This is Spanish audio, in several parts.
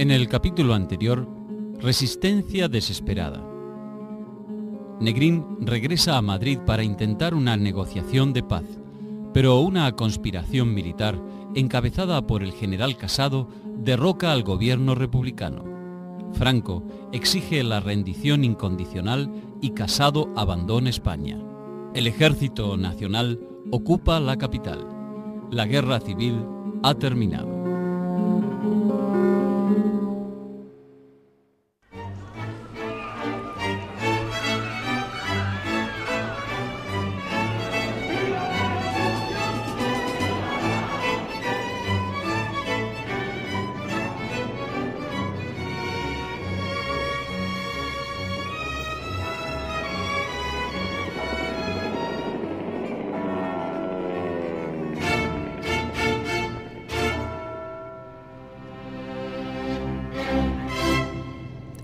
En el capítulo anterior, resistencia desesperada. Negrín regresa a Madrid para intentar una negociación de paz, pero una conspiración militar encabezada por el general Casado derroca al gobierno republicano. Franco exige la rendición incondicional y Casado abandona España. El Ejército Nacional ocupa la capital. La guerra civil ha terminado.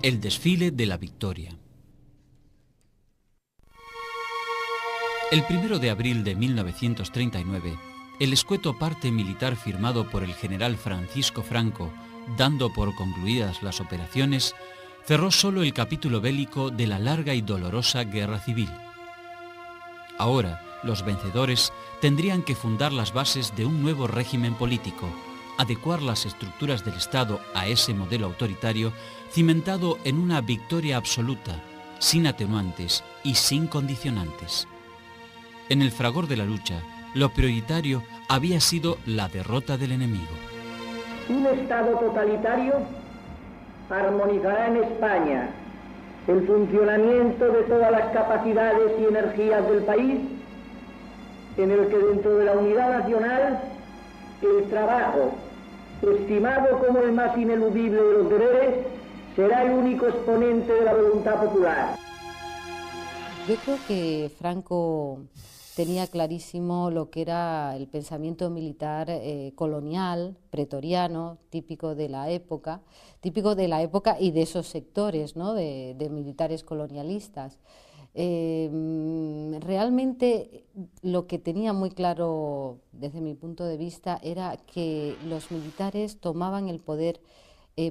El desfile de la victoria. El 1 de abril de 1939, el escueto parte militar firmado por el general Francisco Franco, dando por concluidas las operaciones, cerró solo el capítulo bélico de la larga y dolorosa guerra civil. Ahora, los vencedores tendrían que fundar las bases de un nuevo régimen político, adecuar las estructuras del Estado a ese modelo autoritario cimentado en una victoria absoluta, sin atenuantes y sin condicionantes. En el fragor de la lucha, lo prioritario había sido la derrota del enemigo. Un Estado totalitario armonizará en España el funcionamiento de todas las capacidades y energías del país, en el que dentro de la unidad nacional el trabajo, estimado como el más ineludible de los deberes, será el único exponente de la voluntad popular. Yo creo que Franco tenía clarísimo lo que era el pensamiento militar colonial, pretoriano, típico de la época y de esos sectores, ¿no?, de militares colonialistas. Realmente lo que tenía muy claro desde mi punto de vista era que los militares tomaban el poder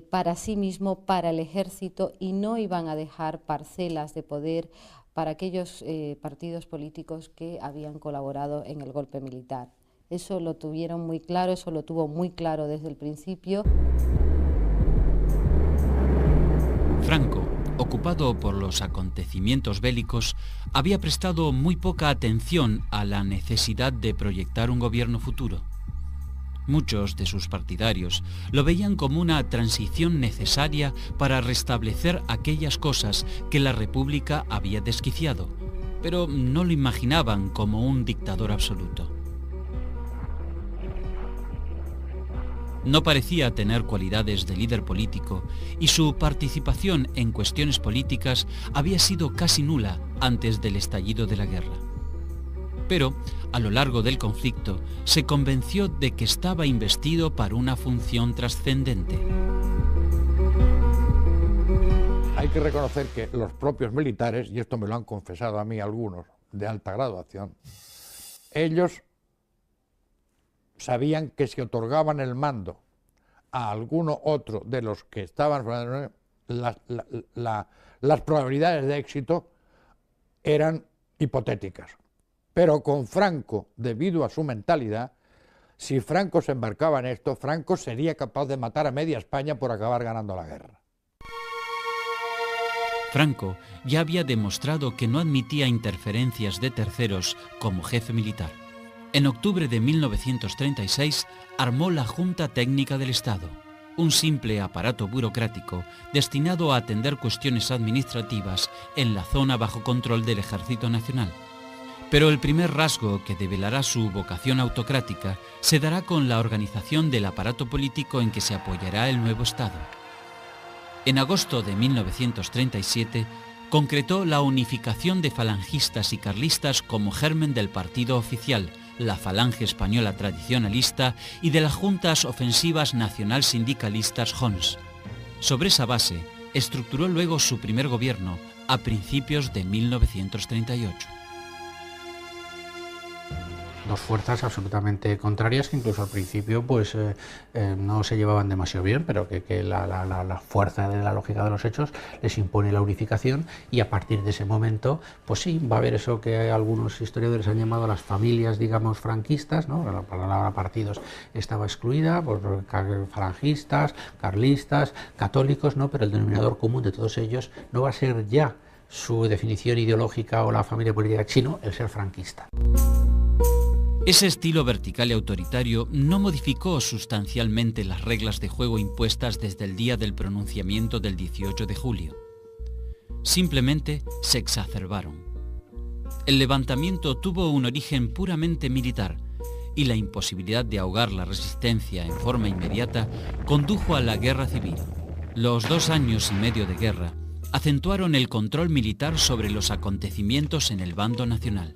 para sí mismo, para el ejército, y no iban a dejar parcelas de poder para aquellos partidos políticos que habían colaborado en el golpe militar. Eso lo tuvieron muy claro, eso lo tuvo muy claro desde el principio. Franco, ocupado por los acontecimientos bélicos, había prestado muy poca atención a la necesidad de proyectar un gobierno futuro. Muchos de sus partidarios lo veían como una transición necesaria para restablecer aquellas cosas que la República había desquiciado, pero no lo imaginaban como un dictador absoluto. No parecía tener cualidades de líder político y su participación en cuestiones políticas había sido casi nula antes del estallido de la guerra. Pero, a lo largo del conflicto, se convenció de que estaba investido para una función trascendente. Hay que reconocer que los propios militares, y esto me lo han confesado a mí algunos de alta graduación, ellos sabían que si otorgaban el mando a alguno otro de los que estaban, las probabilidades de éxito eran hipotéticas. Pero con Franco, debido a su mentalidad, si Franco se embarcaba en esto, Franco sería capaz de matar a media España por acabar ganando la guerra. Franco ya había demostrado que no admitía interferencias de terceros como jefe militar. En octubre de 1936 armó la Junta Técnica del Estado, un simple aparato burocrático destinado a atender cuestiones administrativas en la zona bajo control del Ejército Nacional. Pero el primer rasgo que develará su vocación autocrática se dará con la organización del aparato político en que se apoyará el nuevo Estado. En agosto de 1937 concretó la unificación de falangistas y carlistas como germen del partido oficial, la Falange Española Tradicionalista, y de las Juntas Ofensivas Nacional Sindicalistas JONS. Sobre esa base, estructuró luego su primer gobierno a principios de 1938. dos fuerzas absolutamente contrarias que incluso al principio pues no se llevaban demasiado bien, pero que la fuerza de la lógica de los hechos les impone la unificación, y a partir de ese momento pues sí, va a haber eso que algunos historiadores han llamado las familias, digamos, franquistas, ¿no? La palabra partidos estaba excluida por falangistas, carlistas, católicos, ¿no? Pero el denominador común de todos ellos no va a ser ya su definición ideológica o la familia política, sino el ser franquista. Ese estilo vertical y autoritario no modificó sustancialmente las reglas de juego impuestas desde el día del pronunciamiento del 18 de julio. Simplemente se exacerbaron. El levantamiento tuvo un origen puramente militar, y la imposibilidad de ahogar la resistencia en forma inmediata condujo a la guerra civil. Los 2 años y medio de guerra acentuaron el control militar sobre los acontecimientos en el bando nacional.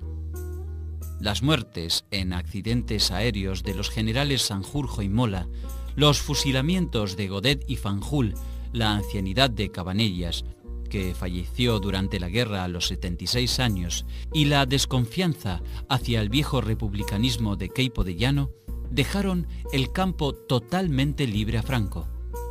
Las muertes en accidentes aéreos de los generales Sanjurjo y Mola, los fusilamientos de Godet y Fanjul, la ancianidad de Cabanellas, que falleció durante la guerra a los 76 años, y la desconfianza hacia el viejo republicanismo de Queipo de Llano, dejaron el campo totalmente libre a Franco.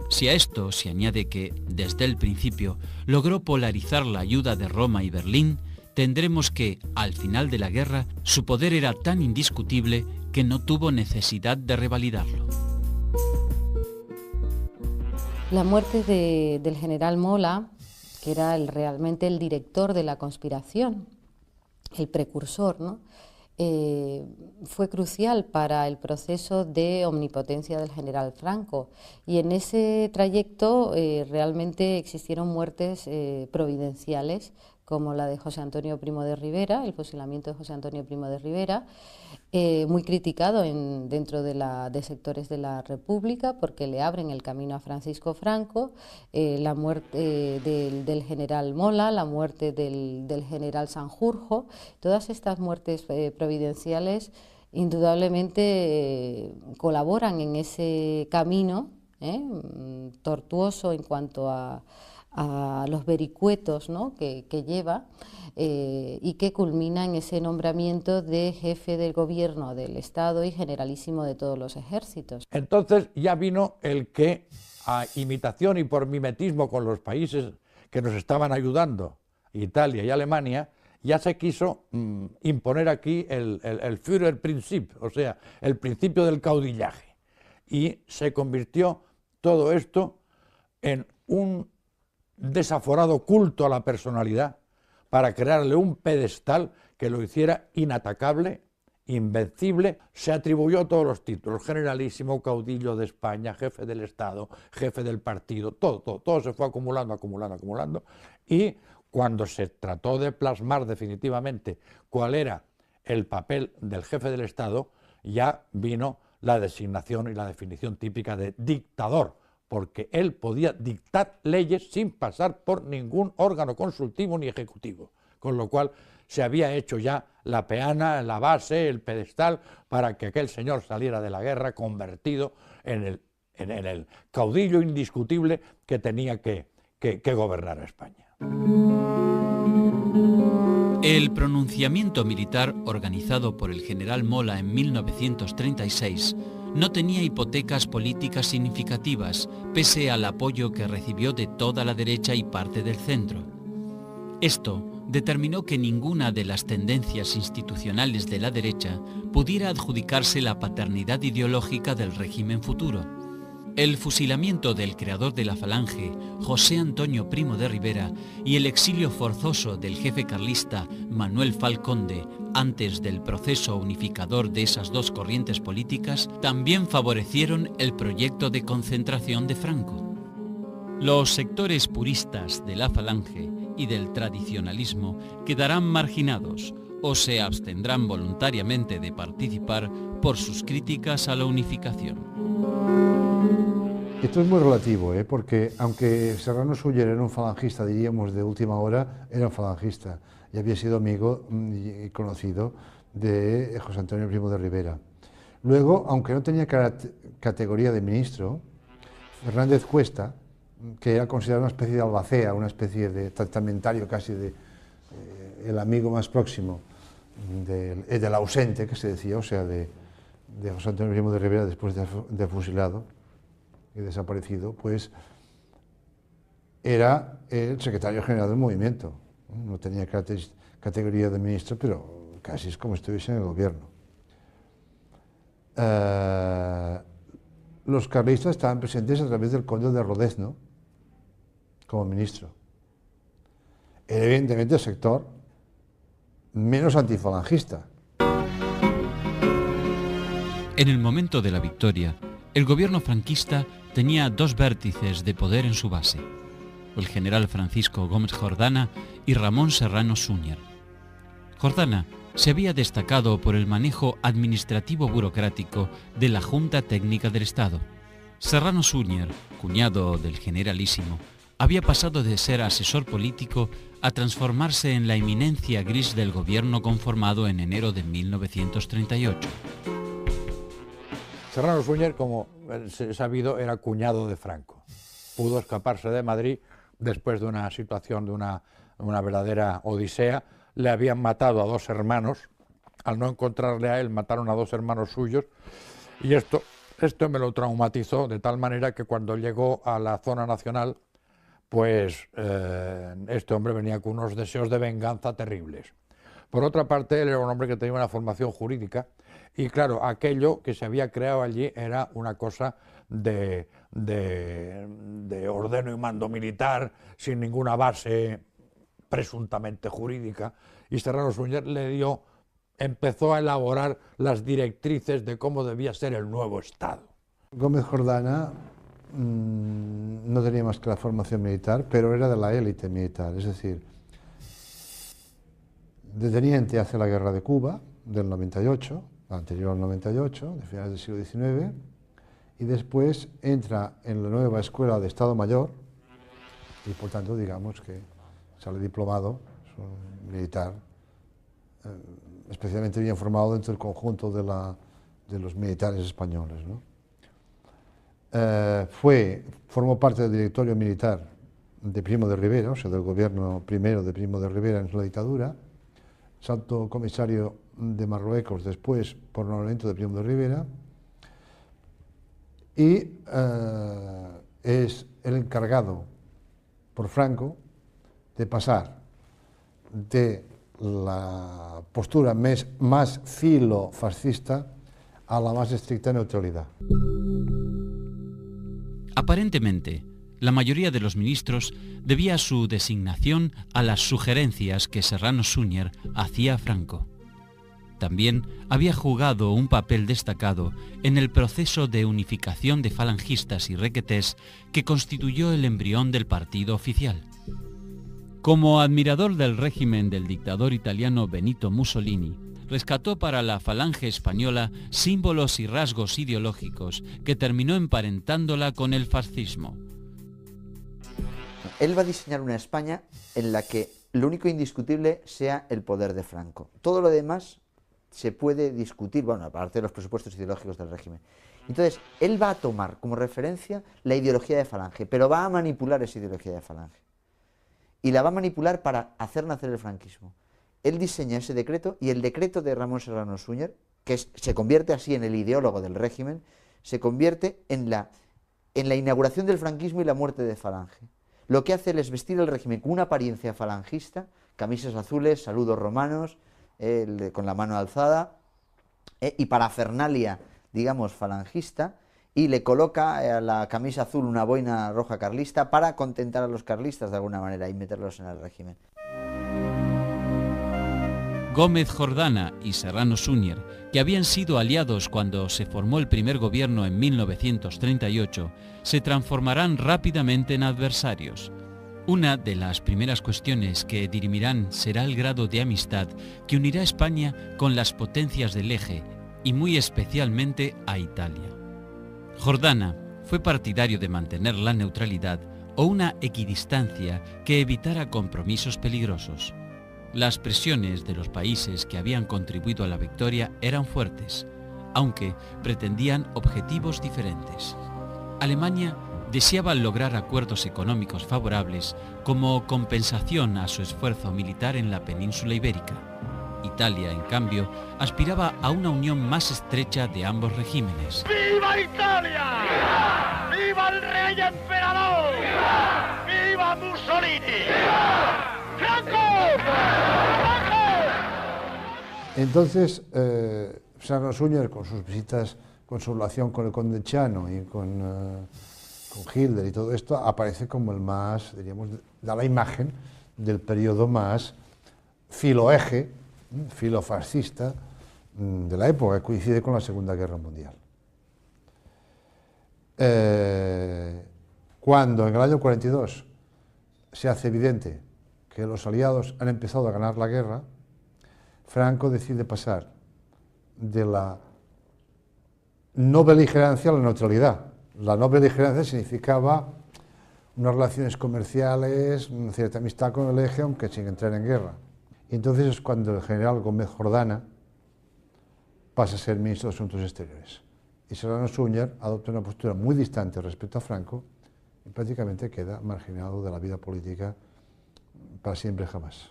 Si a esto se añade que, desde el principio, logró polarizar la ayuda de Roma y Berlín, tendremos que, al final de la guerra, su poder era tan indiscutible que no tuvo necesidad de revalidarlo. La muerte del general Mola, que era realmente el director de la conspiración, el precursor, ¿no? Fue crucial para el proceso de omnipotencia del general Franco, y en ese trayecto realmente existieron muertes providenciales, como la de José Antonio Primo de Rivera, el fusilamiento de José Antonio Primo de Rivera, muy criticado dentro de sectores de la República, porque le abren el camino a Francisco Franco, la muerte del general Mola, la muerte del general Sanjurjo. Todas estas muertes providenciales indudablemente colaboran en ese camino tortuoso en cuanto a los vericuetos, ¿no?, que lleva, y que culmina en ese nombramiento de jefe del gobierno del Estado y generalísimo de todos los ejércitos. Entonces ya vino el que, a imitación y por mimetismo con los países que nos estaban ayudando, Italia y Alemania, ya se quiso imponer aquí el Führerprinzip, o sea, el principio del caudillaje, y se convirtió todo esto en un desaforado culto a la personalidad para crearle un pedestal que lo hiciera inatacable, invencible. Se atribuyó todos los títulos: generalísimo, caudillo de España, jefe del Estado, jefe del partido, todo se fue acumulando, y cuando se trató de plasmar definitivamente cuál era el papel del jefe del Estado, ya vino la designación y la definición típica de dictador, porque él podía dictar leyes sin pasar por ningún órgano consultivo ni ejecutivo, con lo cual se había hecho ya la peana, la base, el pedestal, para que aquel señor saliera de la guerra convertido en el caudillo indiscutible que tenía que gobernar a España. El pronunciamiento militar organizado por el general Mola en 1936 no tenía hipotecas políticas significativas, pese al apoyo que recibió de toda la derecha y parte del centro. Esto determinó que ninguna de las tendencias institucionales de la derecha pudiera adjudicarse la paternidad ideológica del régimen futuro. El fusilamiento del creador de la Falange, José Antonio Primo de Rivera, y el exilio forzoso del jefe carlista Manuel Falconde antes del proceso unificador de esas dos corrientes políticas también favorecieron el proyecto de concentración de Franco. Los sectores puristas de la Falange y del tradicionalismo quedarán marginados o se abstendrán voluntariamente de participar por sus críticas a la unificación. Esto es muy relativo, porque aunque Serrano Suller era un falangista, diríamos, de última hora, era un falangista y había sido amigo y conocido de José Antonio Primo de Rivera. Luego, aunque no tenía categoría de ministro, Fernández Cuesta, que era considerado una especie de albacea, una especie de testamentario casi de el amigo más próximo del ausente, que se decía, o sea, de José Antonio Primo de Rivera después de fusilado y desaparecido, pues era el secretario general del movimiento. No tenía categoría de ministro, pero casi es como si estuviese en el gobierno. Los carlistas estaban presentes a través del conde de Rodezno como ministro. Era evidentemente el sector menos antifalangista. En el momento de la victoria, el gobierno franquista tenía dos vértices de poder en su base: el general Francisco Gómez Jordana y Ramón Serrano Súñer. Jordana se había destacado por el manejo administrativo burocrático de la Junta Técnica del Estado. Serrano Súñer, cuñado del generalísimo, había pasado de ser asesor político a transformarse en la eminencia gris del gobierno conformado en enero de 1938. Serrano Súñer, como se ha sabido, era cuñado de Franco. Pudo escaparse de Madrid después de una situación de una verdadera odisea. Le habían matado a dos hermanos. Al no encontrarle a él, mataron a dos hermanos suyos. Y esto me lo traumatizó de tal manera que cuando llegó a la zona nacional, pues este hombre venía con unos deseos de venganza terribles. Por otra parte, él era un hombre que tenía una formación jurídica y claro, aquello que se había creado allí era una cosa de ordeno y mando militar, sin ninguna base presuntamente jurídica, y Serrano Súñer empezó a elaborar las directrices de cómo debía ser el nuevo Estado. Gómez Jordana no tenía más que la formación militar, pero era de la élite militar, es decir, de teniente hace la guerra de Cuba, del 98, la anterior al 98, de finales del siglo XIX, y después entra en la nueva escuela de Estado Mayor, y por tanto digamos que sale diplomado, es un militar especialmente bien formado dentro del conjunto de los militares españoles, ¿no? Formó parte del directorio militar de Primo de Rivera, o sea, del gobierno primero de Primo de Rivera en la dictadura, Santo Comisario de Marruecos después por nombramiento de Primo de Rivera, y es el encargado por Franco de pasar de la postura más filofascista a la más estricta neutralidad. Aparentemente, la mayoría de los ministros debía su designación a las sugerencias que Serrano Súñer hacía a Franco. También había jugado un papel destacado en el proceso de unificación de falangistas y requetés que constituyó el embrión del partido oficial. Como admirador del régimen del dictador italiano Benito Mussolini, rescató para la falange española símbolos y rasgos ideológicos que terminó emparentándola con el fascismo. Él va a diseñar una España en la que lo único indiscutible sea el poder de Franco. Todo lo demás se puede discutir, bueno, aparte de los presupuestos ideológicos del régimen. Entonces, él va a tomar como referencia la ideología de Falange, pero va a manipular esa ideología de Falange. Y la va a manipular para hacer nacer el franquismo. Él diseña ese decreto, y el decreto de Ramón Serrano Súñer, que se convierte así en el ideólogo del régimen, se convierte en la inauguración del franquismo y la muerte de Falange. Lo que hace él es vestir el régimen con una apariencia falangista, camisas azules, saludos romanos, con la mano alzada, y parafernalia, digamos, falangista, y le coloca a la camisa azul una boina roja carlista para contentar a los carlistas de alguna manera y meterlos en el régimen. Gómez Jordana y Serrano Súñer, que habían sido aliados cuando se formó el primer gobierno en 1938, se transformarán rápidamente en adversarios. Una de las primeras cuestiones que dirimirán será el grado de amistad que unirá a España con las potencias del eje y muy especialmente a Italia. Jordana fue partidario de mantener la neutralidad o una equidistancia que evitara compromisos peligrosos. Las presiones de los países que habían contribuido a la victoria eran fuertes, aunque pretendían objetivos diferentes. Alemania deseaba lograr acuerdos económicos favorables como compensación a su esfuerzo militar en la península ibérica. Italia, en cambio, aspiraba a una unión más estrecha de ambos regímenes. ¡Viva Italia! ¡Viva! ¡Viva el rey emperador! ¡Viva! ¡Viva Mussolini! ¡Viva! ¡Franco! ¡Franco! Entonces, Serrano Suñer, con sus visitas, con su relación con el conde Chiano y con Hitler y todo esto, aparece como el más, diríamos, da la imagen del periodo más filoeje, filofascista de la época, que coincide con la Segunda Guerra Mundial. Cuando en el año 42 se hace evidente que los aliados han empezado a ganar la guerra, Franco decide pasar de la no beligerancia a la neutralidad. La no beligerancia significaba unas relaciones comerciales, una cierta amistad con el eje, aunque sin entrar en guerra. Y entonces es cuando el general Gómez Jordana pasa a ser ministro de Asuntos Exteriores. Y Serrano Suñer adopta una postura muy distante respecto a Franco y prácticamente queda marginado de la vida política para siempre jamás.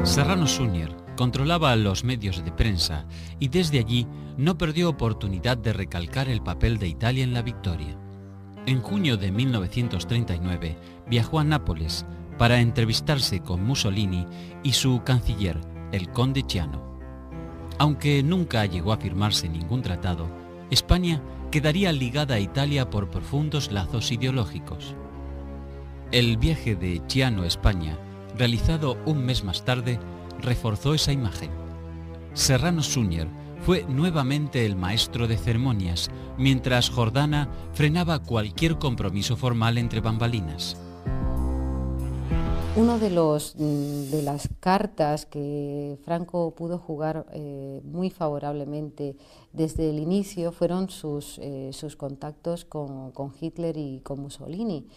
Serrano Suñer controlaba los medios de prensa y desde allí no perdió oportunidad de recalcar el papel de Italia en la victoria. En junio de 1939 viajó a Nápoles para entrevistarse con Mussolini y su canciller, el conde Chiano. Aunque nunca llegó a firmarse ningún tratado, España quedaría ligada a Italia por profundos lazos ideológicos. El viaje de Chiano a España, realizado un mes más tarde, reforzó esa imagen. Serrano Suñer fue nuevamente el maestro de ceremonias, mientras Jordana frenaba cualquier compromiso formal entre bambalinas. Uno de las cartas que Franco pudo jugar muy favorablemente desde el inicio fueron sus contactos con Hitler y con Mussolini.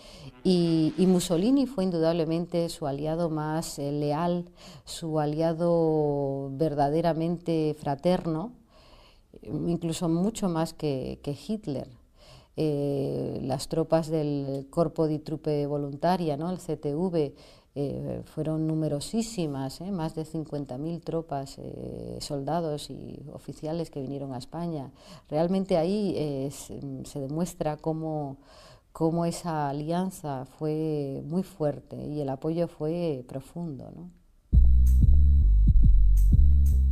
Y Mussolini fue indudablemente su aliado más leal, su aliado verdaderamente fraterno, incluso mucho más que Hitler. Las tropas del Corpo di Truppe Volontaria, ¿no?, el CTV, fueron numerosísimas, más de 50.000 tropas, soldados y oficiales que vinieron a España. Realmente ahí se demuestra cómo esa alianza fue muy fuerte y el apoyo fue profundo, ¿no?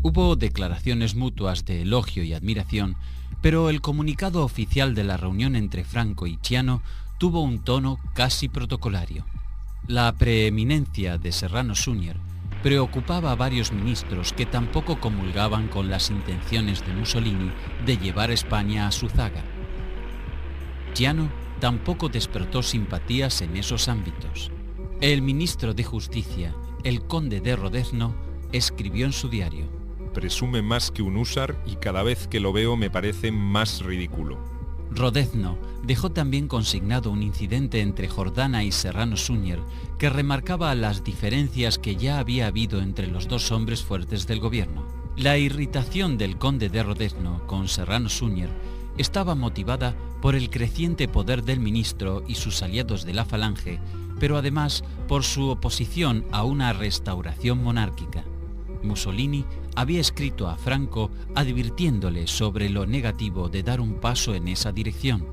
Hubo declaraciones mutuas de elogio y admiración, pero el comunicado oficial de la reunión entre Franco y Chiano tuvo un tono casi protocolario. La preeminencia de Serrano Suñer preocupaba a varios ministros que tampoco comulgaban con las intenciones de Mussolini de llevar España a su zaga. Chiano tampoco despertó simpatías en esos ámbitos. El ministro de Justicia, el conde de Rodezno, escribió en su diario: presume más que un húsar y cada vez que lo veo me parece más ridículo. Rodezno dejó también consignado un incidente entre Jordana y Serrano Suñer que remarcaba las diferencias que ya había habido entre los dos hombres fuertes del gobierno. La irritación del conde de Rodezno con Serrano Suñer estaba motivada por el creciente poder del ministro y sus aliados de la Falange, pero además por su oposición a una restauración monárquica. Mussolini había escrito a Franco advirtiéndole sobre lo negativo de dar un paso en esa dirección.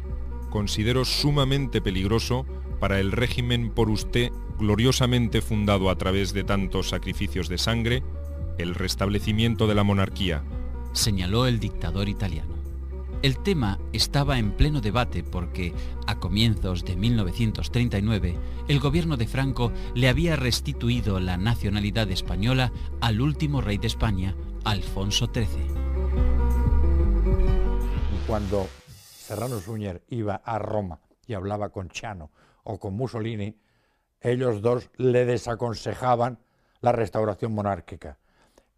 Considero sumamente peligroso para el régimen por usted gloriosamente fundado a través de tantos sacrificios de sangre, el restablecimiento de la monarquía, señaló el dictador italiano. El tema estaba en pleno debate porque, a comienzos de 1939, el gobierno de Franco le había restituido la nacionalidad española al último rey de España, Alfonso XIII. Cuando Serrano Suñer iba a Roma y hablaba con Chiano o con Mussolini, ellos dos le desaconsejaban la restauración monárquica,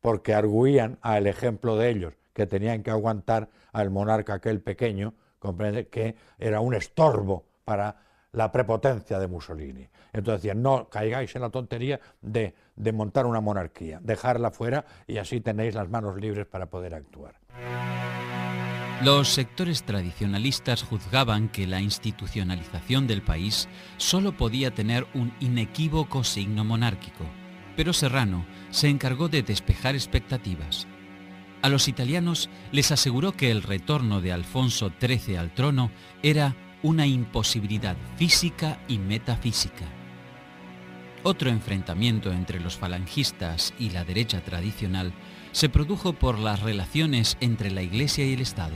porque arguían al ejemplo de ellos, que tenían que aguantar al monarca aquel pequeño, comprende que era un estorbo para la prepotencia de Mussolini. Entonces decían, no caigáis en la tontería de montar una monarquía, dejarla fuera y así tenéis las manos libres para poder actuar. Los sectores tradicionalistas juzgaban que la institucionalización del país solo podía tener un inequívoco signo monárquico. pero Serrano se encargó de despejar expectativas. A los italianos les aseguró que el retorno de Alfonso XIII al trono era una imposibilidad física y metafísica. Otro enfrentamiento entre los falangistas y la derecha tradicional se produjo por las relaciones entre la Iglesia y el Estado.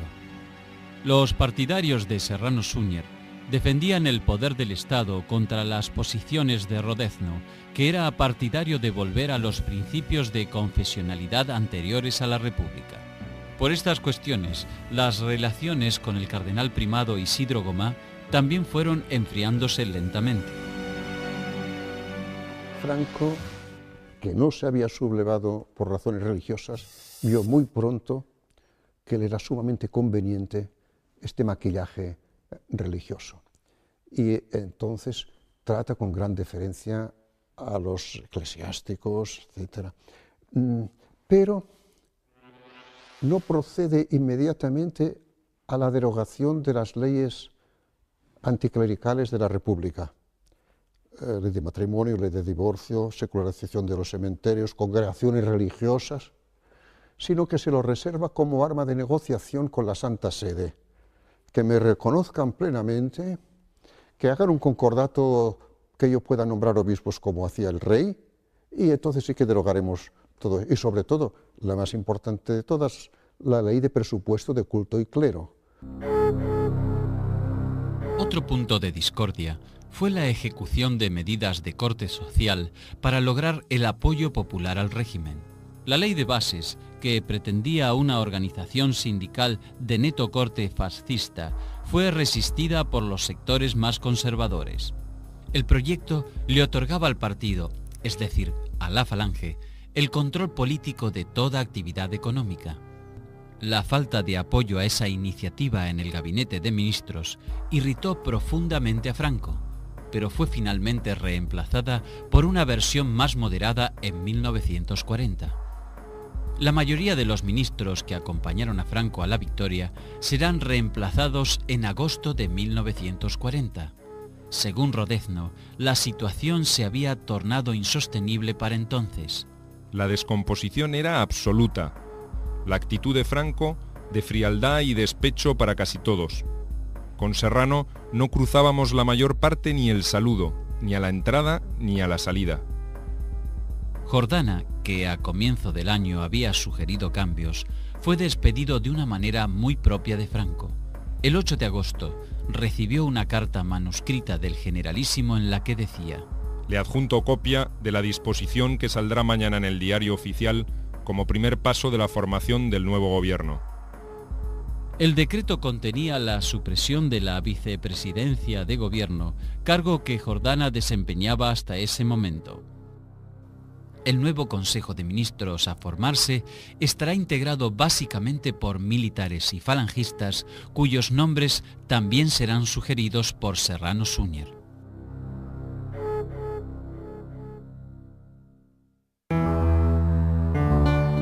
Los partidarios de Serrano Suñer defendían el poder del Estado contra las posiciones de Rodezno, que era partidario de volver a los principios de confesionalidad anteriores a la República. Por estas cuestiones, las relaciones con el cardenal primado Isidro Gomá también fueron enfriándose lentamente. Franco, que no se había sublevado por razones religiosas, vio muy pronto que le era sumamente conveniente este maquillaje religioso. Y entonces trata con gran deferencia a los eclesiásticos, etc. Pero no procede inmediatamente a la derogación de las leyes anticlericales de la República. Ley de matrimonio, ley de divorcio, secularización de los cementerios, congregaciones religiosas, sino que se lo reserva como arma de negociación con la Santa Sede. Que me reconozcan plenamente, que hagan un concordato que yo pueda nombrar obispos como hacía el rey, y entonces sí que derogaremos todo. Y sobre todo, la más importante de todas, la ley de presupuesto de culto y clero. Otro punto de discordia fue la ejecución de medidas de corte social para lograr el apoyo popular al régimen. La ley de bases, que pretendía una organización sindical de neto corte fascista, fue resistida por los sectores más conservadores. El proyecto le otorgaba al partido, es decir, a la Falange, el control político de toda actividad económica. La falta de apoyo a esa iniciativa en el gabinete de ministros irritó profundamente a Franco, pero fue finalmente reemplazada por una versión más moderada en 1940. La mayoría de los ministros que acompañaron a Franco a la victoria serán reemplazados en agosto de 1940. Según Rodezno, la situación se había tornado insostenible para entonces. La descomposición era absoluta. La actitud de Franco, de frialdad y despecho para casi todos. Con Serrano no cruzábamos la mayor parte ni el saludo, ni a la entrada ni a la salida. Jordana, que a comienzo del año había sugerido cambios, fue despedido de una manera muy propia de Franco. El 8 de agosto recibió una carta manuscrita del Generalísimo en la que decía: le adjunto copia de la disposición que saldrá mañana en el Diario Oficial como primer paso de la formación del nuevo gobierno. El decreto contenía la supresión de la vicepresidencia de gobierno, cargo que Jordana desempeñaba hasta ese momento. El nuevo Consejo de Ministros a formarse estará integrado básicamente por militares y falangistas, cuyos nombres también serán sugeridos por Serrano Suñer.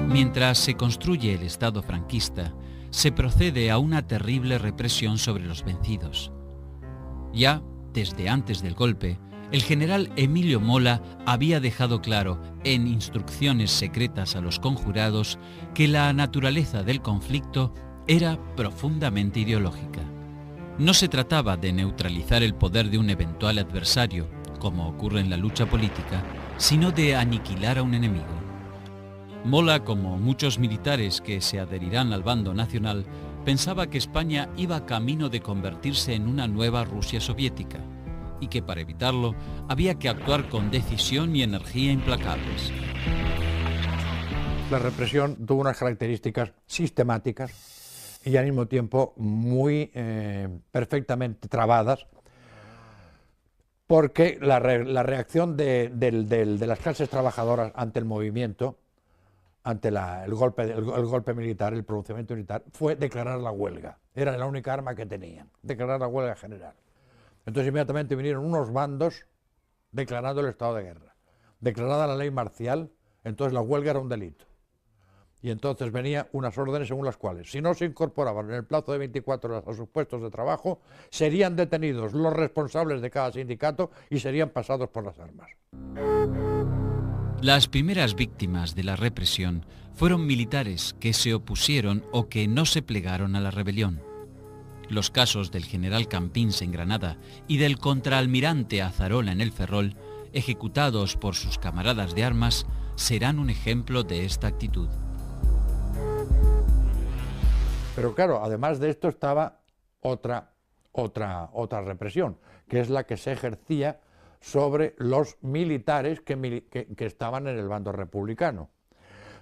Mientras se construye el Estado franquista, se procede a una terrible represión sobre los vencidos. Ya desde antes del golpe, el general Emilio Mola había dejado claro, en instrucciones secretas a los conjurados, que la naturaleza del conflicto era profundamente ideológica. No se trataba de neutralizar el poder de un eventual adversario, como ocurre en la lucha política, sino de aniquilar a un enemigo. Mola, como muchos militares que se adherirán al bando nacional, pensaba que España iba camino de convertirse en una nueva Rusia soviética, y que para evitarlo había que actuar con decisión y energía implacables. La represión tuvo unas características sistemáticas y al mismo tiempo muy perfectamente trabadas, porque la reacción de las clases trabajadoras ante el movimiento, ante el golpe militar, el pronunciamiento militar, fue declarar la huelga. Era la única arma que tenían, declarar la huelga general. Entonces inmediatamente vinieron unos bandos declarando el estado de guerra. Declarada la ley marcial, entonces la huelga era un delito. Y entonces venían unas órdenes según las cuales, si no se incorporaban en el plazo de 24 horas a sus puestos de trabajo, serían detenidos los responsables de cada sindicato y serían pasados por las armas. Las primeras víctimas de la represión fueron militares que se opusieron o que no se plegaron a la rebelión. Los casos del general Campins en Granada y del contraalmirante Azarola en el Ferrol, ejecutados por sus camaradas de armas, serán un ejemplo de esta actitud. Pero claro, además de esto estaba otra represión, que es la que se ejercía sobre los militares que estaban en el bando republicano.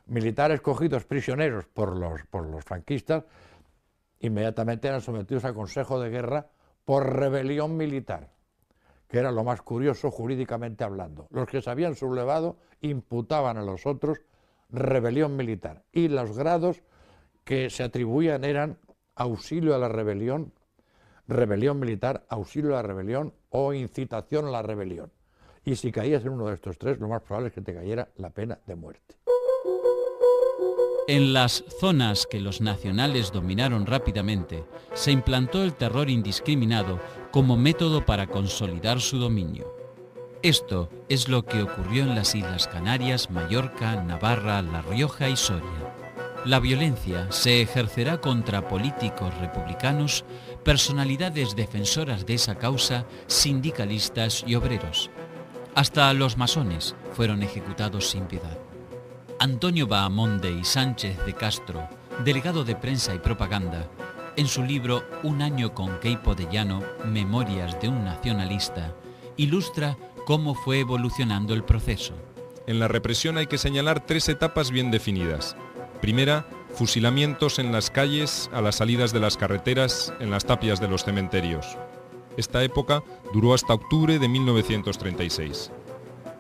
Militares cogidos prisioneros por los franquistas, inmediatamente eran sometidos a consejo de guerra por rebelión militar, que era lo más curioso jurídicamente hablando. Los que se habían sublevado imputaban a los otros rebelión militar, y los grados que se atribuían eran auxilio a la rebelión, rebelión militar, auxilio a la rebelión o incitación a la rebelión. Y si caías en uno de estos tres, lo más probable es que te cayera la pena de muerte. En las zonas que los nacionales dominaron rápidamente, se implantó el terror indiscriminado como método para consolidar su dominio. Esto es lo que ocurrió en las Islas Canarias, Mallorca, Navarra, La Rioja y Soria. La violencia se ejercerá contra políticos republicanos, personalidades defensoras de esa causa, sindicalistas y obreros. Hasta los masones fueron ejecutados sin piedad. Antonio Bahamonde y Sánchez de Castro, delegado de prensa y propaganda, en su libro Un año con Queipo de Llano, Memorias de un nacionalista, ilustra cómo fue evolucionando el proceso. En la represión hay que señalar 3 etapas bien definidas. Primera, fusilamientos en las calles, a las salidas de las carreteras, en las tapias de los cementerios. Esta época duró hasta octubre de 1936.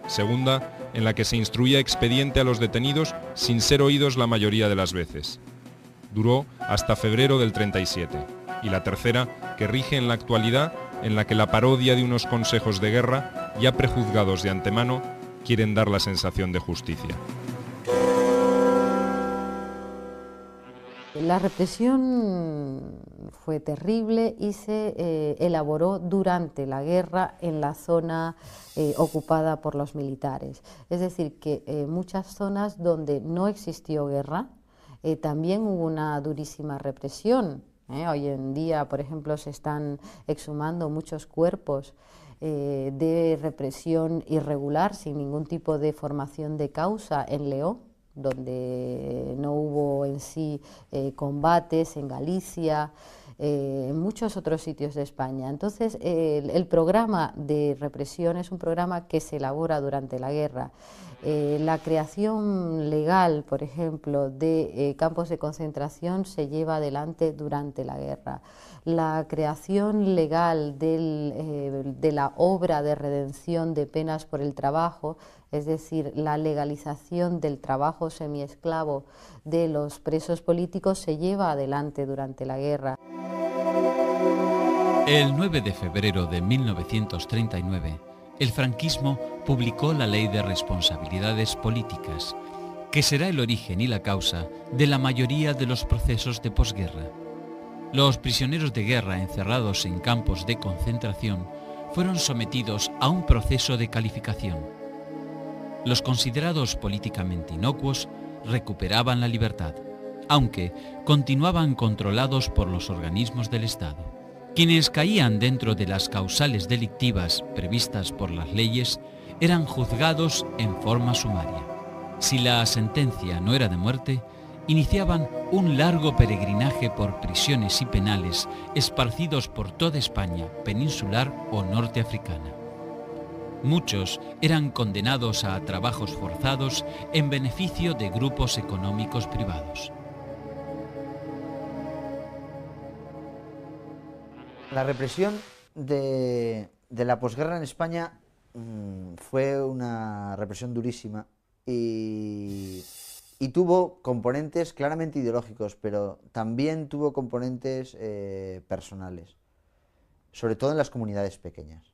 Segunda, en la que se instruía expediente a los detenidos sin ser oídos la mayoría de las veces. Duró hasta febrero del 37. Y la tercera, que rige en la actualidad, en la que la parodia de unos consejos de guerra, ya prejuzgados de antemano, quieren dar la sensación de justicia. La represión fue terrible y se elaboró durante la guerra en la zona ocupada por los militares. Es decir, que muchas zonas donde no existió guerra también hubo una durísima represión. Hoy en día, por ejemplo, se están exhumando muchos cuerpos de represión irregular sin ningún tipo de formación de causa en León, donde no hubo en sí combates, en Galicia, en muchos otros sitios de España. Entonces, el programa de represión es un programa que se elabora durante la guerra. La creación legal, por ejemplo, de campos de concentración se lleva adelante durante la guerra. La creación legal de la obra de redención de penas por el trabajo, es decir, la legalización del trabajo semiesclavo de los presos políticos, se lleva adelante durante la guerra. El 9 de febrero de 1939, el franquismo publicó la Ley de Responsabilidades Políticas, que será el origen y la causa de la mayoría de los procesos de posguerra. Los prisioneros de guerra encerrados en campos de concentración fueron sometidos a un proceso de calificación. Los considerados políticamente inocuos recuperaban la libertad, aunque continuaban controlados por los organismos del Estado. Quienes caían dentro de las causales delictivas previstas por las leyes eran juzgados en forma sumaria. Si la sentencia no era de muerte, iniciaban un largo peregrinaje por prisiones y penales esparcidos por toda España, peninsular o norteafricana. Muchos eran condenados a trabajos forzados en beneficio de grupos económicos privados. La represión de la posguerra en España fue una represión durísima y tuvo componentes claramente ideológicos, pero también tuvo componentes personales, sobre todo en las comunidades pequeñas,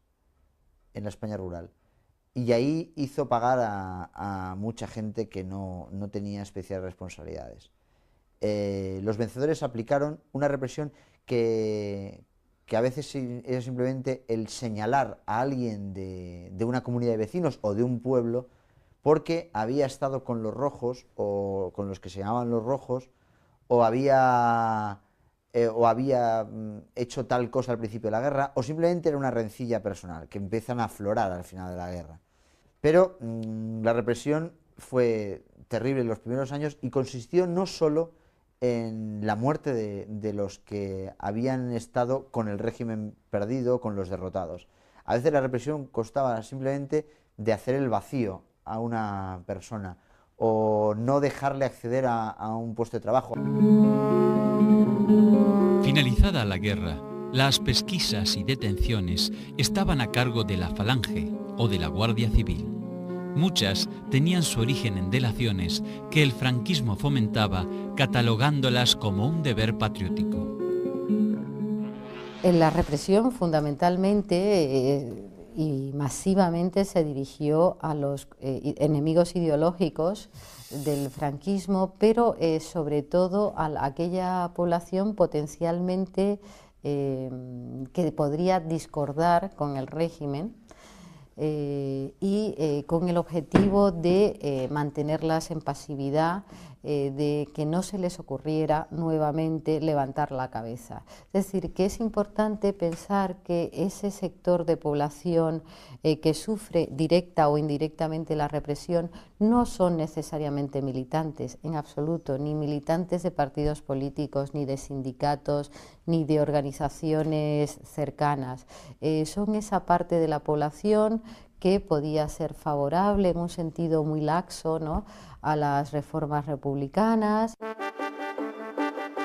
en la España rural. Y ahí hizo pagar a mucha gente que no tenía especiales responsabilidades. Los vencedores aplicaron una represión que a veces era simplemente el señalar a alguien de una comunidad de vecinos o de un pueblo porque había estado con los rojos, o con los que se llamaban los rojos, o había hecho tal cosa al principio de la guerra, o simplemente era una rencilla personal, que empiezan a aflorar al final de la guerra. Pero la represión fue terrible en los primeros años y consistió no solo en la muerte de los que habían estado con el régimen perdido, con los derrotados. A veces la represión constaba simplemente de hacer el vacío a una persona o no dejarle acceder a un puesto de trabajo. Finalizada la guerra, las pesquisas y detenciones estaban a cargo de la Falange o de la Guardia Civil. Muchas tenían su origen en delaciones que el franquismo fomentaba, catalogándolas como un deber patriótico. La represión fundamentalmente y masivamente se dirigió a los enemigos ideológicos del franquismo, pero sobre todo a aquella población potencialmente que podría discordar con el régimen y con el objetivo de mantenerlas en pasividad, de que no se les ocurriera nuevamente levantar la cabeza. Es decir, que es importante pensar que ese sector de población que sufre directa o indirectamente la represión no son necesariamente militantes, en absoluto, ni militantes de partidos políticos, ni de sindicatos, ni de organizaciones cercanas. Son esa parte de la población que podía ser favorable en un sentido muy laxo, ¿no?, a las reformas republicanas.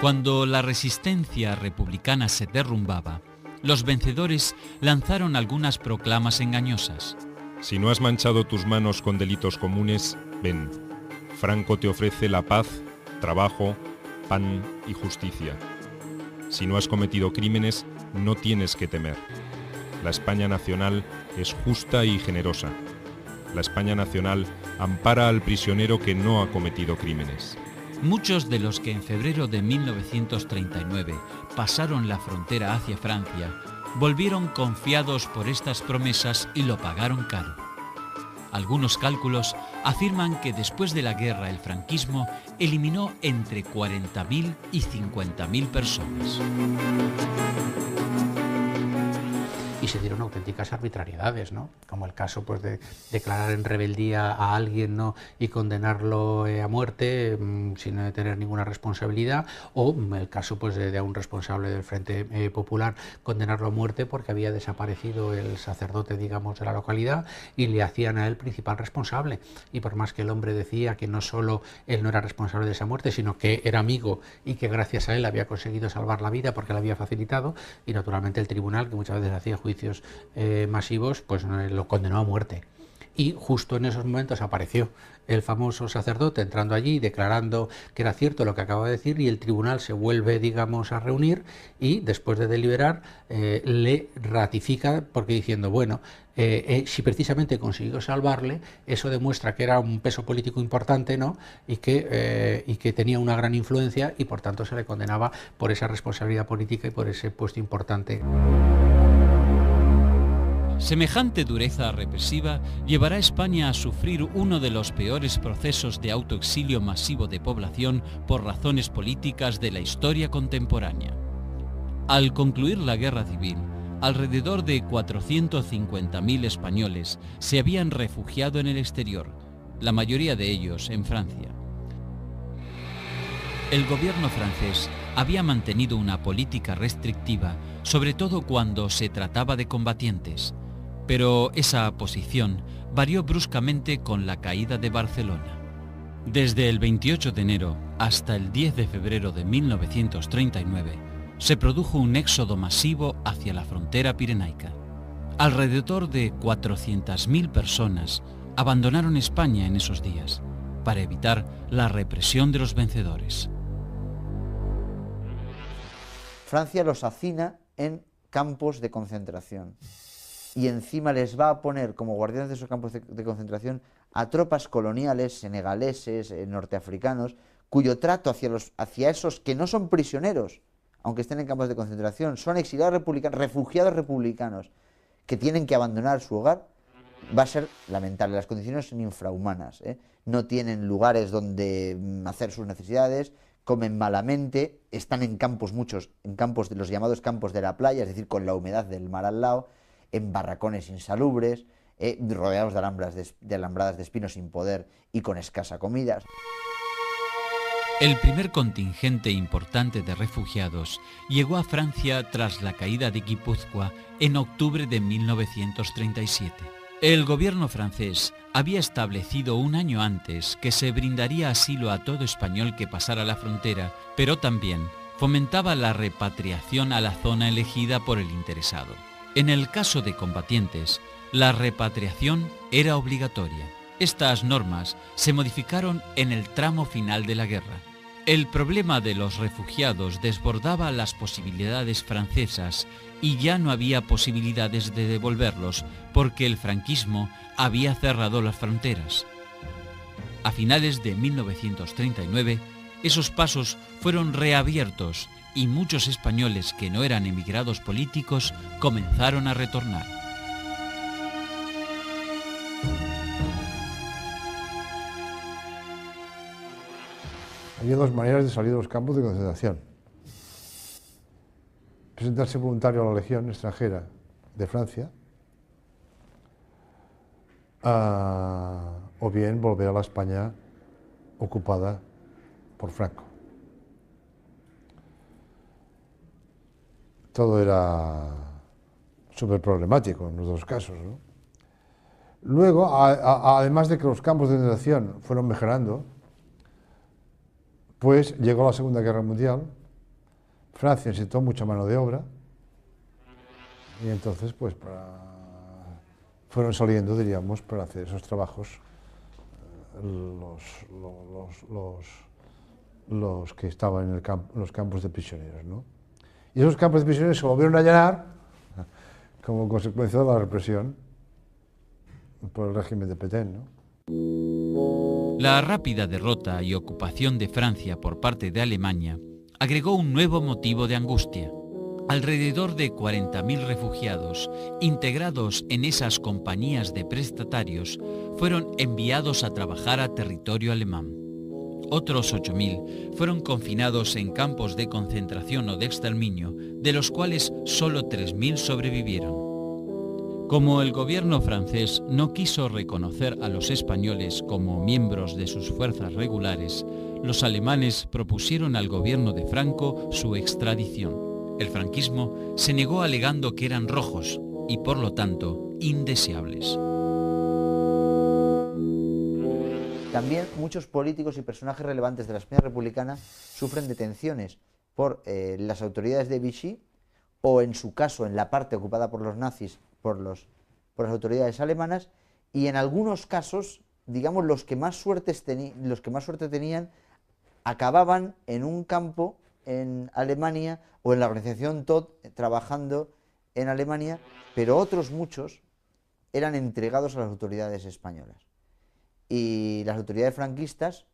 Cuando la resistencia republicana se derrumbaba, los vencedores lanzaron algunas proclamas engañosas. Si no has manchado tus manos con delitos comunes, ven. Franco te ofrece la paz, trabajo, pan y justicia. Si no has cometido crímenes, no tienes que temer. La España nacional es justa y generosa. La España nacional ampara al prisionero que no ha cometido crímenes. Muchos de los que en febrero de 1939 pasaron la frontera hacia Francia volvieron confiados por estas promesas y lo pagaron caro. Algunos cálculos afirman que después de la guerra el franquismo eliminó entre 40.000 y 50.000 personas. Y se dieron auténticas arbitrariedades, ¿no? Como el caso, pues, de declarar en rebeldía a alguien, ¿no?, y condenarlo a muerte sin tener ninguna responsabilidad, o el caso, pues, de un responsable del Frente Popular condenarlo a muerte porque había desaparecido el sacerdote, digamos, de la localidad y le hacían a él principal responsable. Y por más que el hombre decía que no solo él no era responsable de esa muerte, sino que era amigo y que gracias a él había conseguido salvar la vida porque le había facilitado, y naturalmente el tribunal, que muchas veces hacía juicios masivos, pues lo condenó a muerte. Y justo en esos momentos apareció el famoso sacerdote entrando allí, declarando que era cierto lo que acaba de decir, y el tribunal se vuelve, digamos, a reunir y después de deliberar le ratifica, porque diciendo, bueno, si precisamente consiguió salvarle, eso demuestra que era un peso político importante, ¿no?, y que tenía una gran influencia, y por tanto se le condenaba por esa responsabilidad política y por ese puesto importante. Semejante dureza represiva llevará a España a sufrir uno de los peores procesos de autoexilio masivo de población por razones políticas de la historia contemporánea. Al concluir la guerra civil, alrededor de 450.000 españoles se habían refugiado en el exterior, la mayoría de ellos en Francia. El gobierno francés había mantenido una política restrictiva, sobre todo cuando se trataba de combatientes, pero esa posición varió bruscamente con la caída de Barcelona. Desde el 28 de enero hasta el 10 de febrero de 1939 se produjo un éxodo masivo hacia la frontera pirenaica. Alrededor de 400.000 personas abandonaron España en esos días para evitar la represión de los vencedores. Francia los hacina en campos de concentración. Y encima les va a poner como guardianes de esos campos de concentración a tropas coloniales, senegaleses, norteafricanos, cuyo trato hacia esos que no son prisioneros, aunque estén en campos de concentración, son exiliados republicanos, refugiados republicanos, que tienen que abandonar su hogar, va a ser lamentable. Las condiciones son infrahumanas, ¿eh? No tienen lugares donde hacer sus necesidades, comen malamente, están en campos, muchos, en campos de los llamados campos de la playa, es decir, con la humedad del mar al lado, en barracones insalubres, rodeados de alambradas de espinos sin poder y con escasa comida. El primer contingente importante de refugiados llegó a Francia tras la caída de Guipúzcoa en octubre de 1937. El gobierno francés había establecido un año antes que se brindaría asilo a todo español que pasara la frontera, pero también fomentaba la repatriación a la zona elegida por el interesado. En el caso de combatientes, la repatriación era obligatoria. Estas normas se modificaron en el tramo final de la guerra. El problema de los refugiados desbordaba las posibilidades francesas y ya no había posibilidades de devolverlos porque el franquismo había cerrado las fronteras. A finales de 1939, esos pasos fueron reabiertos y muchos españoles que no eran emigrados políticos comenzaron a retornar. Había dos maneras de salir de los campos de concentración: presentarse voluntario a la Legión extranjera de Francia, o bien volver a la España ocupada por Franco. Todo era súper problemático en los dos casos, ¿no? Luego, además de que los campos de concentración fueron mejorando, pues llegó la Segunda Guerra Mundial, Francia necesitó mucha mano de obra y entonces pues fueron saliendo, diríamos, para hacer esos trabajos los que estaban en los campos de prisioneros, ¿no? Y esos campos de prisioneros se volvieron a llenar como consecuencia de la represión por el régimen de Pétain, ¿no? La rápida derrota y ocupación de Francia por parte de Alemania agregó un nuevo motivo de angustia. Alrededor de 40.000 refugiados, integrados en esas compañías de prestatarios, fueron enviados a trabajar a territorio alemán. Otros 8.000 fueron confinados en campos de concentración o de exterminio, de los cuales solo 3.000 sobrevivieron. Como el gobierno francés no quiso reconocer a los españoles como miembros de sus fuerzas regulares, los alemanes propusieron al gobierno de Franco su extradición. El franquismo se negó alegando que eran rojos y, por lo tanto, indeseables. También muchos políticos y personajes relevantes de la España republicana sufren detenciones por las autoridades de Vichy o, en su caso, en la parte ocupada por los nazis, por las autoridades alemanas, y en algunos casos, digamos, los que más suerte tenían acababan en un campo en Alemania o en la organización Todt trabajando en Alemania, pero otros muchos eran entregados a las autoridades españolas. Y las autoridades franquistas,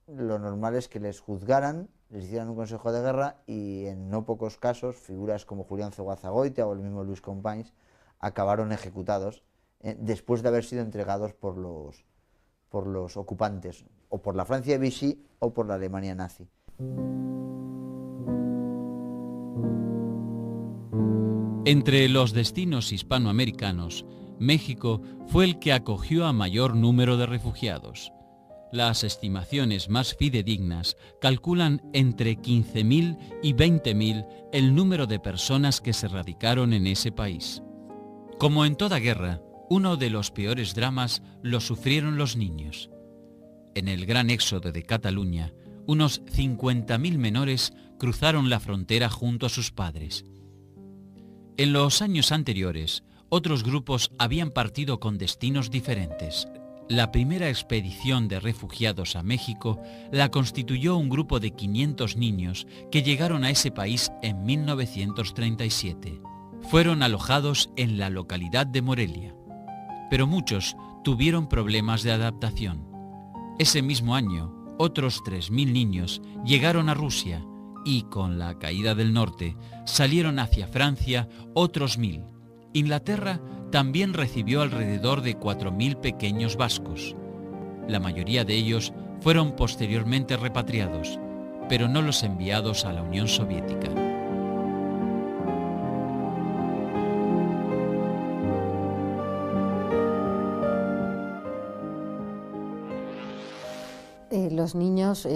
lo normal es que les juzgaran, les hicieran un consejo de guerra y en no pocos casos figuras como Julián Zugazagoitia o el mismo Luis Companys acabaron ejecutados después de haber sido entregados por los ocupantes, o por la Francia de Vichy o por la Alemania nazi. Entre los destinos hispanoamericanos, México fue el que acogió a mayor número de refugiados. Las estimaciones más fidedignas calculan entre 15.000 y 20.000 el número de personas que se radicaron en ese país. Como en toda guerra, uno de los peores dramas lo sufrieron los niños. En el gran éxodo de Cataluña, unos 50.000 menores cruzaron la frontera junto a sus padres. En los años anteriores, otros grupos habían partido con destinos diferentes. La primera expedición de refugiados a México la constituyó un grupo de 500 niños que llegaron a ese país en 1937. Fueron alojados en la localidad de Morelia, pero muchos tuvieron problemas de adaptación. Ese mismo año, otros 3.000 niños llegaron a Rusia y, con la caída del norte, salieron hacia Francia otros 1.000. Inglaterra también recibió alrededor de 4.000 pequeños vascos. La mayoría de ellos fueron posteriormente repatriados, pero no los enviados a la Unión Soviética. Los niños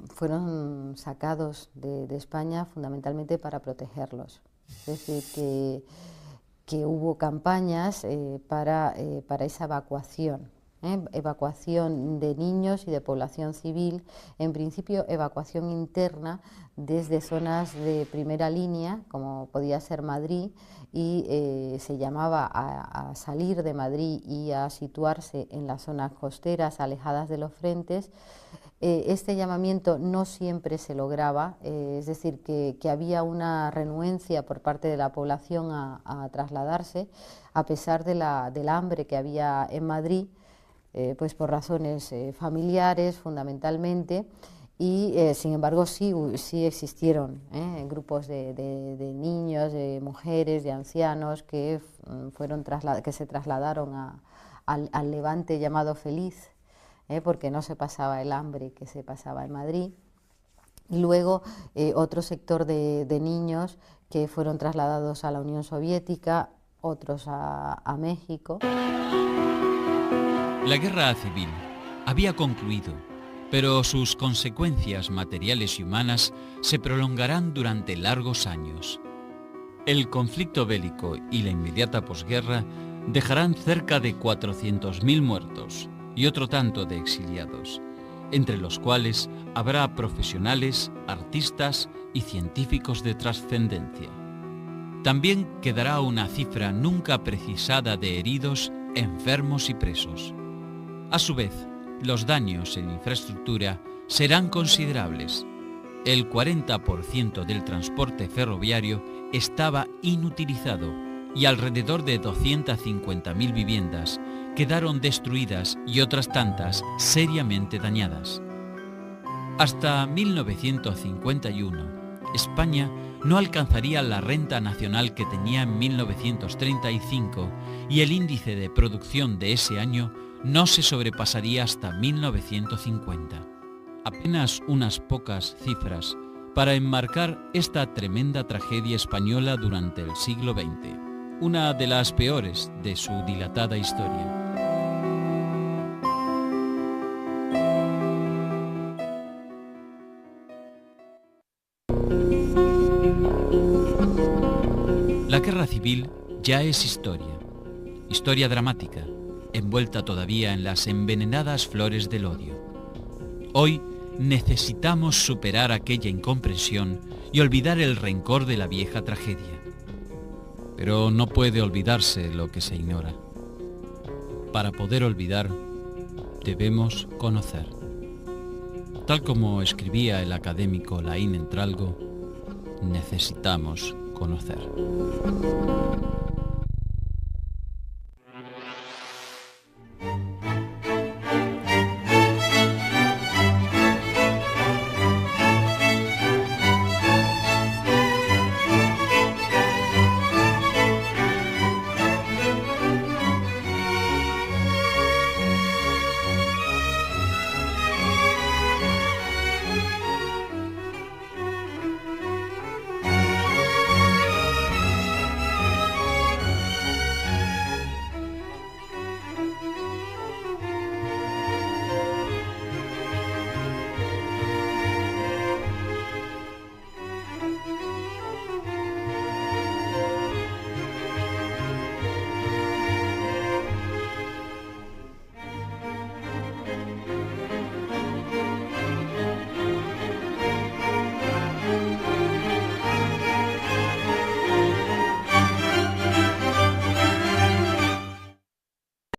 fueron sacados de España fundamentalmente para protegerlos. Es decir, que hubo campañas para esa evacuación. Evacuación de niños y de población civil, en principio evacuación interna desde zonas de primera línea, como podía ser Madrid, y se llamaba a salir de Madrid y a situarse en las zonas costeras alejadas de los frentes. Este llamamiento no siempre se lograba, es decir, que había una renuencia por parte de la población a trasladarse, a pesar del hambre que había en Madrid, pues por razones familiares fundamentalmente, y sin embargo sí existieron grupos de niños, de mujeres, de ancianos que se trasladaron al Levante llamado Feliz, porque no se pasaba el hambre que se pasaba en Madrid. Y luego otro sector de niños que fueron trasladados a la Unión Soviética, otros a México. La guerra civil había concluido, pero sus consecuencias materiales y humanas se prolongarán durante largos años. El conflicto bélico y la inmediata posguerra dejarán cerca de 400.000 muertos y otro tanto de exiliados, entre los cuales habrá profesionales, artistas y científicos de trascendencia. También quedará una cifra nunca precisada de heridos, enfermos y presos. A su vez, los daños en infraestructura serán considerables. El 40% del transporte ferroviario estaba inutilizado y alrededor de 250.000 viviendas quedaron destruidas y otras tantas seriamente dañadas. Hasta 1951, España no alcanzaría la renta nacional que tenía en 1935 y el índice de producción de ese año no se sobrepasaría hasta 1950. Apenas unas pocas cifras para enmarcar esta tremenda tragedia española durante el siglo XX, una de las peores de su dilatada historia. La guerra civil ya es historia dramática, envuelta todavía en las envenenadas flores del odio. Hoy necesitamos superar aquella incomprensión y olvidar el rencor de la vieja tragedia. Pero no puede olvidarse lo que se ignora. Para poder olvidar, debemos conocer. Tal como escribía el académico Laín Entralgo, necesitamos conocer.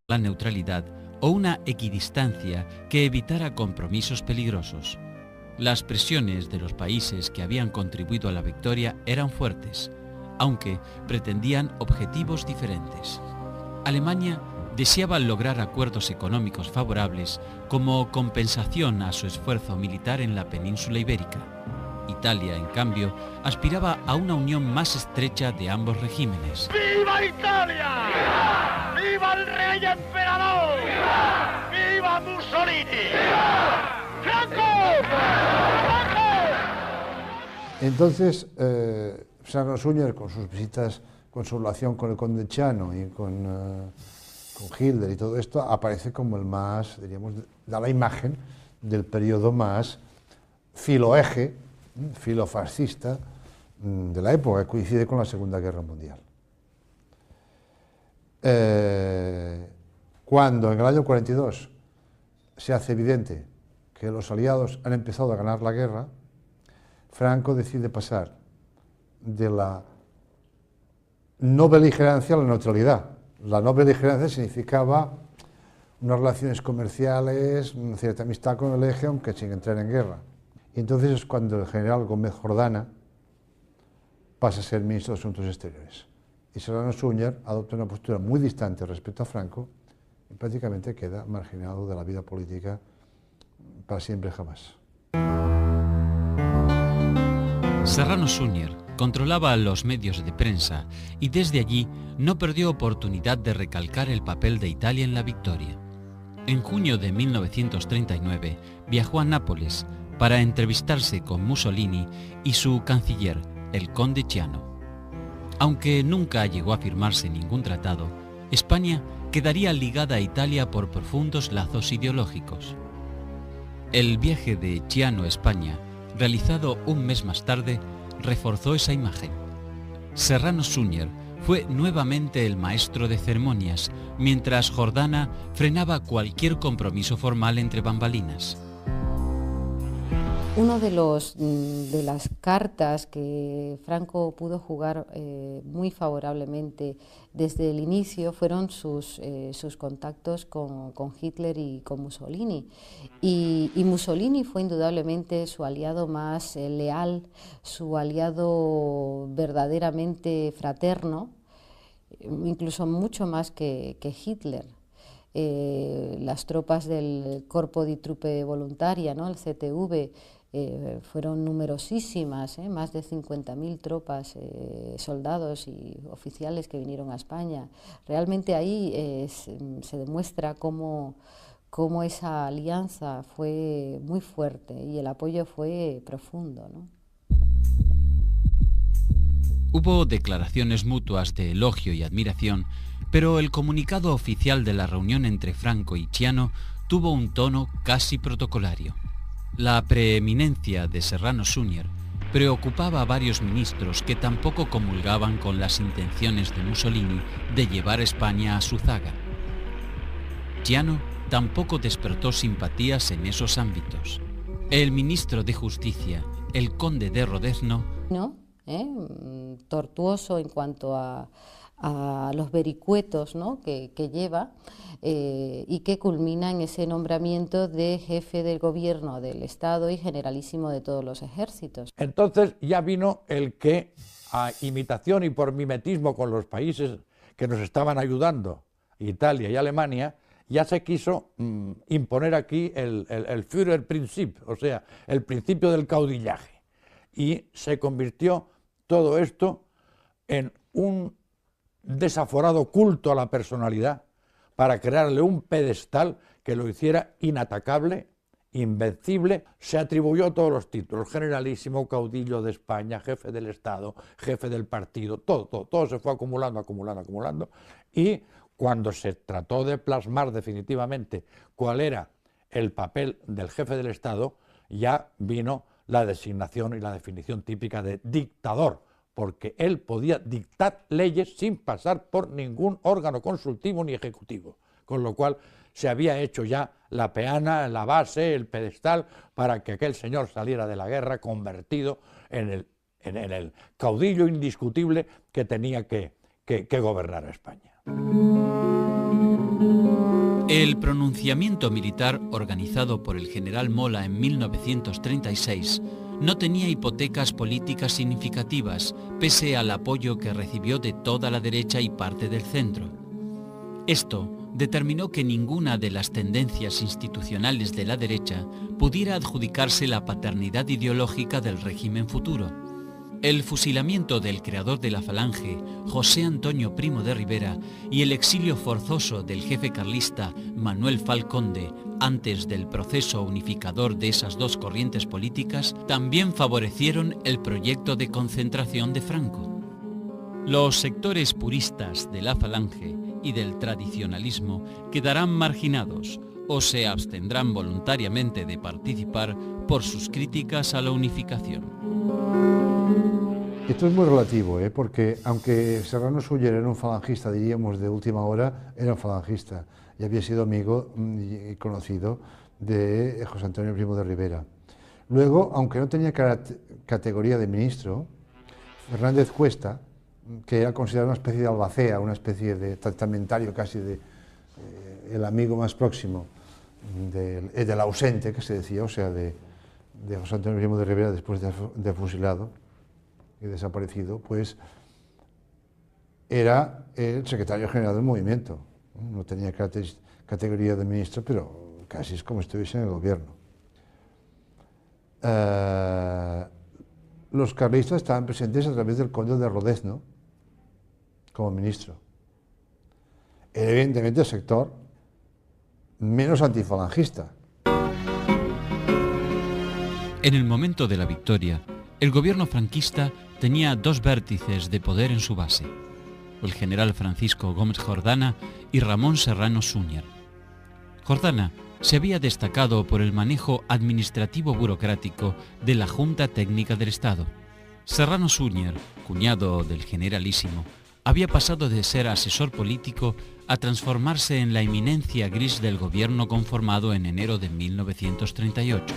La neutralidad o una equidistancia que evitara compromisos peligrosos. Las presiones de los países que habían contribuido a la victoria eran fuertes, aunque pretendían objetivos diferentes. Alemania deseaba lograr acuerdos económicos favorables como compensación a su esfuerzo militar en la península ibérica. Italia, en cambio, aspiraba a una unión más estrecha de ambos regímenes. ¡Viva Italia! ¡Viva! ¡Viva el rey emperador! ¡Viva! ¡Viva Mussolini! ¡Viva! ¡Franco! ¡Franco! Entonces, Serrano Suñer, con sus visitas, con su relación con el conde Chiano y con Hitler y todo esto, aparece como el más, diríamos, da la imagen del periodo más filoeje, filofascista de la época, que coincide con la Segunda Guerra Mundial. Cuando en el año 42 se hace evidente que los aliados han empezado a ganar la guerra, Franco decide pasar de la no beligerancia a la neutralidad. La no beligerancia significaba unas relaciones comerciales, una cierta amistad con el eje, aunque sin entrar en guerra. Y entonces es cuando el general Gómez Jordana pasa a ser ministro de Asuntos Exteriores. Y Serrano Suñer adopta una postura muy distante respecto a Franco y prácticamente queda marginado de la vida política para siempre jamás. Serrano Suñer controlaba los medios de prensa y desde allí no perdió oportunidad de recalcar el papel de Italia en la victoria. En junio de 1939 viajó a Nápoles para entrevistarse con Mussolini y su canciller, el conde Chiano. Aunque nunca llegó a firmarse ningún tratado, España quedaría ligada a Italia por profundos lazos ideológicos. El viaje de Chiano a España, realizado un mes más tarde, reforzó esa imagen. Serrano Suñer fue nuevamente el maestro de ceremonias, mientras Jordana frenaba cualquier compromiso formal entre bambalinas. Uno de las cartas que Franco pudo jugar muy favorablemente desde el inicio fueron sus contactos con Hitler y con Mussolini. Y Mussolini fue indudablemente su aliado más leal, su aliado verdaderamente fraterno, incluso mucho más que Hitler. Las tropas del Corpo di Truppe Volontaria, ¿no?, el CTV, fueron numerosísimas, más de 50.000 tropas, soldados y oficiales que vinieron a España. Realmente ahí se demuestra cómo esa alianza fue muy fuerte y el apoyo fue profundo, ¿no? Hubo declaraciones mutuas de elogio y admiración, pero el comunicado oficial de la reunión entre Franco y Chiano tuvo un tono casi protocolario. La preeminencia de Serrano Suñer preocupaba a varios ministros que tampoco comulgaban con las intenciones de Mussolini de llevar España a su zaga. Chiano tampoco despertó simpatías en esos ámbitos. El ministro de Justicia, el conde de Rodezno, ¿no?, tortuoso en cuanto a los vericuetos, ¿no?, que lleva y que culmina en ese nombramiento de jefe del gobierno del Estado y generalísimo de todos los ejércitos. Entonces ya vino el que, a imitación y por mimetismo con los países que nos estaban ayudando, Italia y Alemania, ya se quiso imponer aquí el Führerprinzip, o sea, el principio del caudillaje. Y se convirtió todo esto en un desaforado culto a la personalidad para crearle un pedestal que lo hiciera inatacable, invencible. Se atribuyó todos los títulos: generalísimo, caudillo de España, jefe del Estado, jefe del partido, todo se fue acumulando, y cuando se trató de plasmar definitivamente cuál era el papel del jefe del Estado, ya vino la designación y la definición típica de dictador, porque él podía dictar leyes sin pasar por ningún órgano consultivo ni ejecutivo, con lo cual se había hecho ya la peana, la base, el pedestal para que aquel señor saliera de la guerra convertido en el caudillo indiscutible que tenía que gobernar a España. El pronunciamiento militar organizado por el general Mola en 1936 no tenía hipotecas políticas significativas, pese al apoyo que recibió de toda la derecha y parte del centro. Esto determinó que ninguna de las tendencias institucionales de la derecha pudiera adjudicarse la paternidad ideológica del régimen futuro. El fusilamiento del creador de la Falange, José Antonio Primo de Rivera, y el exilio forzoso del jefe carlista Manuel Falconde antes del proceso unificador de esas dos corrientes políticas también favorecieron el proyecto de concentración de Franco. Los sectores puristas de la Falange y del tradicionalismo quedarán marginados o se abstendrán voluntariamente de participar por sus críticas a la unificación. Esto es muy relativo, porque aunque Serrano Suñer era un falangista, diríamos, de última hora, era un falangista y había sido amigo y conocido de José Antonio Primo de Rivera. Luego, aunque no tenía categoría de ministro, Fernández Cuesta, que era considerado una especie de albacea, una especie de testamentario casi de el amigo más próximo del ausente, que se decía, o sea, de José Antonio Primo de Rivera después de fusilado y desaparecido, pues era el secretario general del movimiento. No tenía categoría de ministro, pero casi es como si estuviese en el gobierno. Los carlistas estaban presentes a través del conde de Rodezno como ministro. Era evidentemente el sector menos antifalangista. En el momento de la victoria, el gobierno franquista tenía dos vértices de poder en su base, el general Francisco Gómez Jordana y Ramón Serrano Suñer. Jordana se había destacado por el manejo administrativo burocrático de la Junta Técnica del Estado. Serrano Suñer, cuñado del generalísimo, había pasado de ser asesor político a transformarse en la eminencia gris del gobierno conformado en enero de 1938.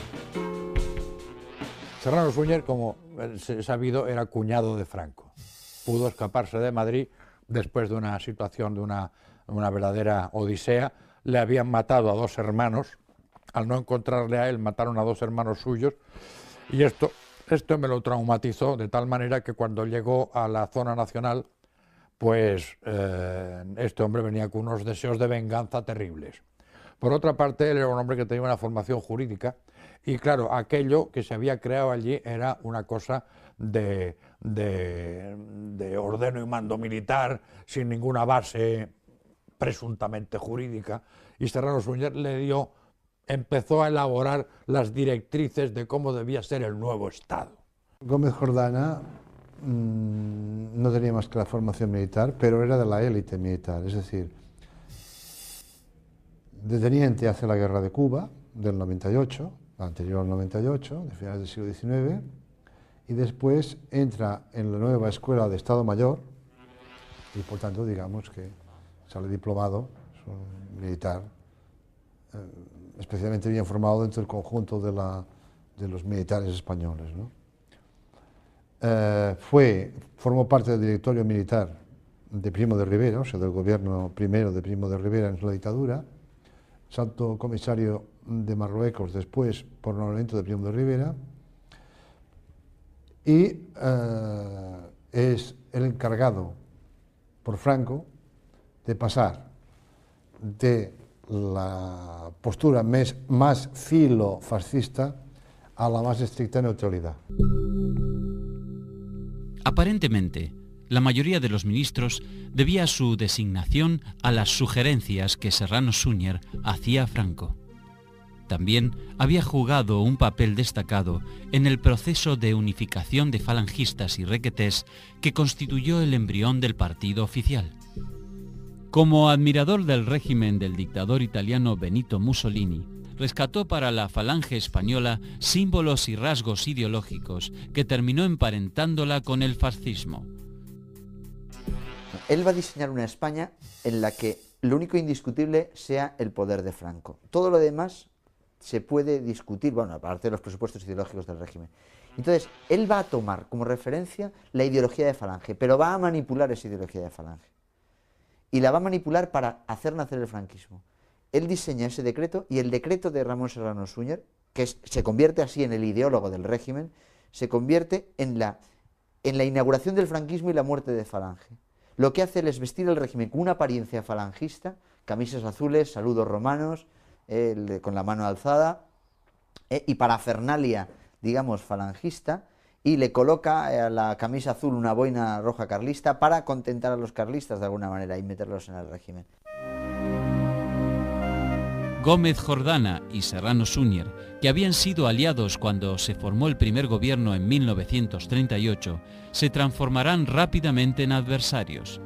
Serrano Suñer, como se ha sabido, era cuñado de Franco. Pudo escaparse de Madrid después de una situación de una verdadera odisea. Le habían matado a dos hermanos. Al no encontrarle a él, mataron a dos hermanos suyos. Y esto me lo traumatizó de tal manera que cuando llegó a la zona nacional, pues este hombre venía con unos deseos de venganza terribles. Por otra parte, él era un hombre que tenía una formación jurídica y claro, aquello que se había creado allí era una cosa de ordeno y mando militar, sin ninguna base presuntamente jurídica, y Serrano Suñer empezó a elaborar las directrices de cómo debía ser el nuevo Estado. Gómez Jordana no tenía más que la formación militar, pero era de la élite militar, es decir, de teniente hace la guerra de Cuba, del 98, anterior al 98, de finales del siglo XIX, y después entra en la nueva escuela de Estado Mayor, y por tanto, digamos que sale diplomado, es un militar, especialmente bien formado dentro del conjunto de los militares españoles, ¿no? Formó parte del directorio militar de Primo de Rivera, o sea, del gobierno primero de Primo de Rivera en la dictadura, Santo Comisario de Marruecos después por nombramiento de Primo de Rivera, y es el encargado por Franco de pasar de la postura más filofascista a la más estricta neutralidad. Aparentemente, la mayoría de los ministros debía su designación a las sugerencias que Serrano Suñer hacía a Franco. También había jugado un papel destacado en el proceso de unificación de falangistas y requetés que constituyó el embrión del partido oficial. Como admirador del régimen del dictador italiano Benito Mussolini, rescató para la Falange española símbolos y rasgos ideológicos que terminó emparentándola con el fascismo. Él va a diseñar una España en la que lo único indiscutible sea el poder de Franco. Todo lo demás se puede discutir, bueno, aparte de los presupuestos ideológicos del régimen. Entonces, él va a tomar como referencia la ideología de Falange, pero va a manipular esa ideología de Falange. Y la va a manipular para hacer nacer el franquismo. Él diseña ese decreto y el decreto de Ramón Serrano Suñer, que se convierte así en el ideólogo del régimen, se convierte en la inauguración del franquismo y la muerte de Falange. Lo que hace él es vestir el régimen con una apariencia falangista camisas azules, saludos romanos, con la mano alzada, y parafernalia, digamos, falangista, y le coloca a la camisa azul una boina roja carlista para contentar a los carlistas de alguna manera y meterlos en el régimen. Gómez Jordana y Serrano Suñer, que habían sido aliados cuando se formó el primer gobierno en 1938, se transformarán rápidamente en adversarios.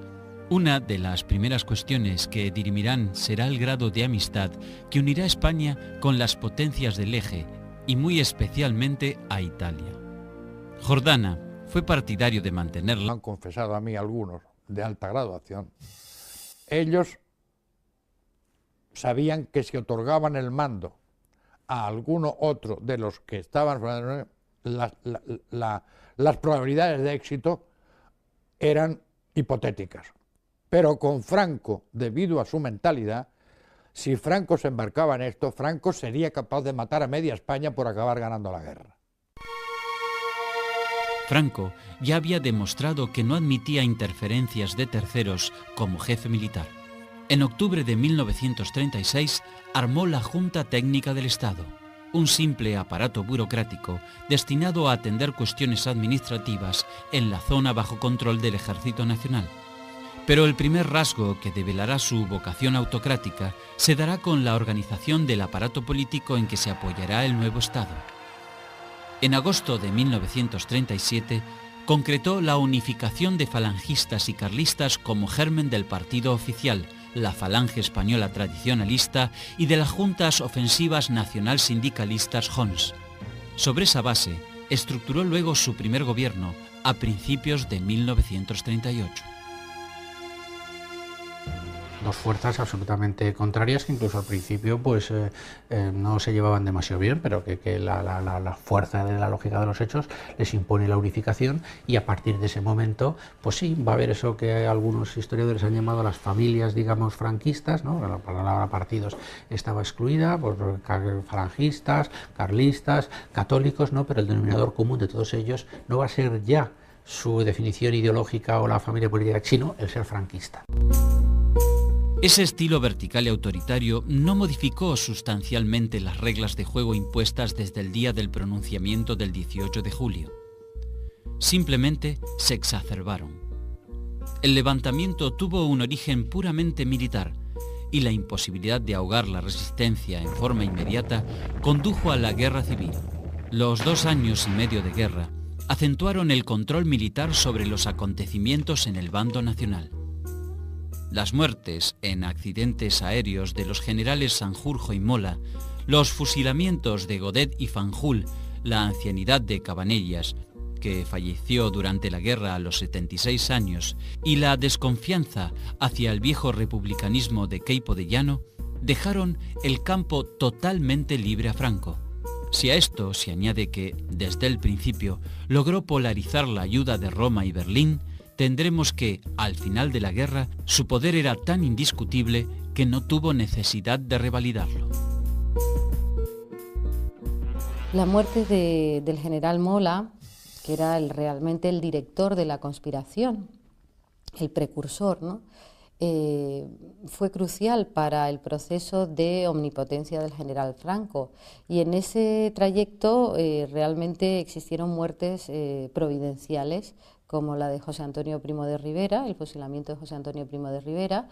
Una de las primeras cuestiones que dirimirán será el grado de amistad que unirá a España con las potencias del Eje y muy especialmente a Italia. Jordana fue partidario de mantenerla. Han confesado a mí algunos de alta graduación. Ellos sabían que si otorgaban el mando a alguno otro de los que estaban, las probabilidades de éxito eran hipotéticas. Pero con Franco, debido a su mentalidad, si Franco se embarcaba en esto, Franco sería capaz de matar a media España por acabar ganando la guerra. Franco ya había demostrado que no admitía interferencias de terceros como jefe militar. En octubre de 1936 armó la Junta Técnica del Estado, un simple aparato burocrático destinado a atender cuestiones administrativas en la zona bajo control del Ejército Nacional. Pero el primer rasgo que develará su vocación autocrática se dará con la organización del aparato político en que se apoyará el nuevo Estado. En agosto de 1937 concretó la unificación de falangistas y carlistas como germen del partido oficial, la Falange Española Tradicionalista, y de las juntas ofensivas nacional-sindicalistas JONS. Sobre esa base, estructuró luego su primer gobierno a principios de 1938. Dos fuerzas absolutamente contrarias que incluso al principio pues no se llevaban demasiado bien, pero que la fuerza de la lógica de los hechos les impone la unificación, y a partir de ese momento pues sí, va a haber eso que algunos historiadores han llamado las familias, digamos, franquistas, ¿no? La palabra partidos estaba excluida por falangistas, carlistas, católicos, ¿no? Pero el denominador común de todos ellos no va a ser ya su definición ideológica o la familia política, sino el ser franquista. Ese estilo vertical y autoritario no modificó sustancialmente las reglas de juego impuestas desde el día del pronunciamiento del 18 de julio. Simplemente se exacerbaron. El levantamiento tuvo un origen puramente militar y la imposibilidad de ahogar la resistencia en forma inmediata condujo a la guerra civil. Los 2 años y medio de guerra acentuaron el control militar sobre los acontecimientos en el bando nacional. Las muertes en accidentes aéreos de los generales Sanjurjo y Mola, los fusilamientos de Godet y Fanjul, la ancianidad de Cabanellas, que falleció durante la guerra a los 76 años, y la desconfianza hacia el viejo republicanismo de Queipo de Llano, dejaron el campo totalmente libre a Franco. Si a esto se añade que, desde el principio, logró polarizar la ayuda de Roma y Berlín, tendremos que, al final de la guerra, su poder era tan indiscutible que no tuvo necesidad de revalidarlo. La muerte del general Mola, que era realmente el director de la conspiración, el precursor, ¿no? Fue crucial para el proceso de omnipotencia del general Franco, y en ese trayecto realmente existieron muertes providenciales, como la de José Antonio Primo de Rivera, el fusilamiento de José Antonio Primo de Rivera,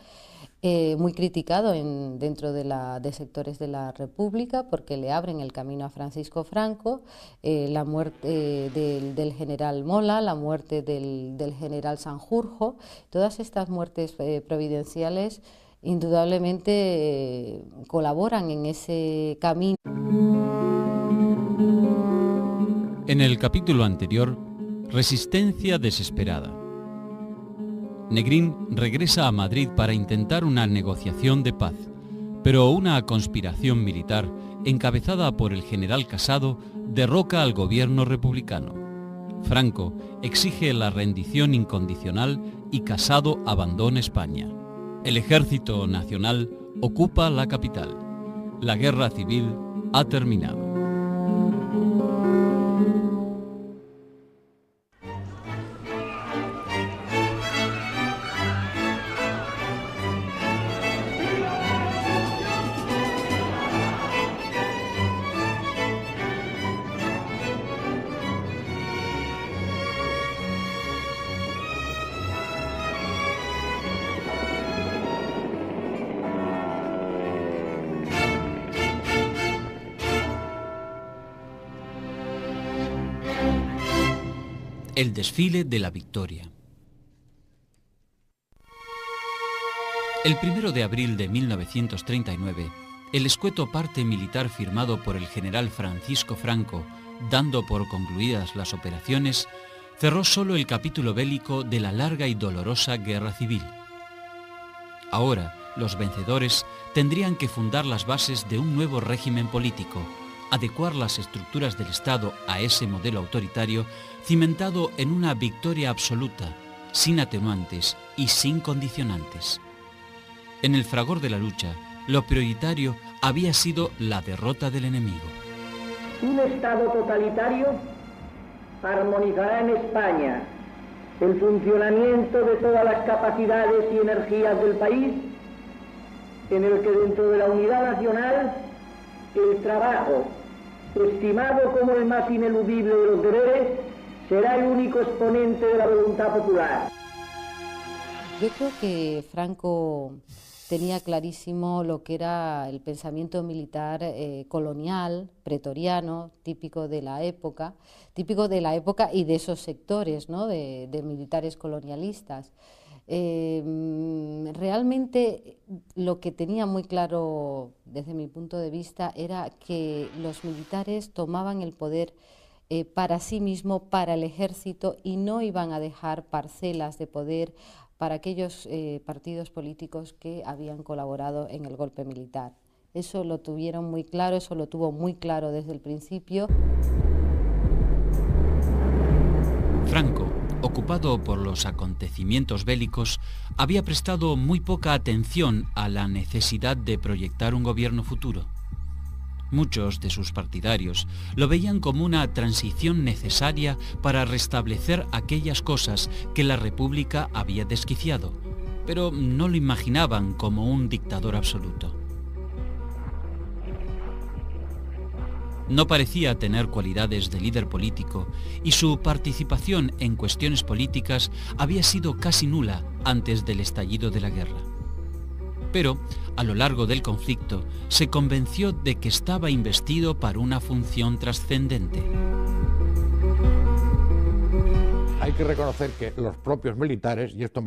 muy criticado dentro de sectores de la República, porque le abren el camino a Francisco Franco, la muerte del general Mola, la muerte del general Sanjurjo. Todas estas muertes providenciales indudablemente colaboran en ese camino. En el capítulo anterior, Resistencia desesperada. Negrín regresa a Madrid para intentar una negociación de paz, pero una conspiración militar encabezada por el general Casado derroca al gobierno republicano. Franco exige la rendición incondicional y Casado abandona España. El Ejército Nacional ocupa la capital. La guerra civil ha terminado. El desfile de la victoria. El 1 de abril de 1939, el escueto parte militar firmado por el general Francisco Franco, dando por concluidas las operaciones, cerró solo el capítulo bélico de la larga y dolorosa guerra civil. Ahora, los vencedores tendrían que fundar las bases de un nuevo régimen político, adecuar las estructuras del Estado a ese modelo autoritario cimentado en una victoria absoluta, sin atenuantes y sin condicionantes. En el fragor de la lucha, lo prioritario había sido la derrota del enemigo. Un Estado totalitario armonizará en España el funcionamiento de todas las capacidades y energías del país, en el que dentro de la unidad nacional el trabajo, estimado como el más ineludible de los deberes, será el único exponente de la voluntad popular. Yo creo que Franco tenía clarísimo lo que era el pensamiento militar colonial, pretoriano, típico de la época y de esos sectores, ¿no?, de militares colonialistas. Realmente lo que tenía muy claro desde mi punto de vista era que los militares tomaban el poder para sí mismo, para el ejército, y no iban a dejar parcelas de poder para aquellos partidos políticos que habían colaborado en el golpe militar. Eso lo tuvieron muy claro, eso lo tuvo muy claro desde el principio. Franco, ocupado por los acontecimientos bélicos, había prestado muy poca atención a la necesidad de proyectar un gobierno futuro. Muchos de sus partidarios lo veían como una transición necesaria para restablecer aquellas cosas que la República había desquiciado, pero no lo imaginaban como un dictador absoluto. No parecía tener cualidades de líder político y su participación en cuestiones políticas había sido casi nula antes del estallido de la guerra. Pero, a lo largo del conflicto, se convenció de que estaba investido para una función trascendente. Hay que reconocer que los propios militares, y esto me lo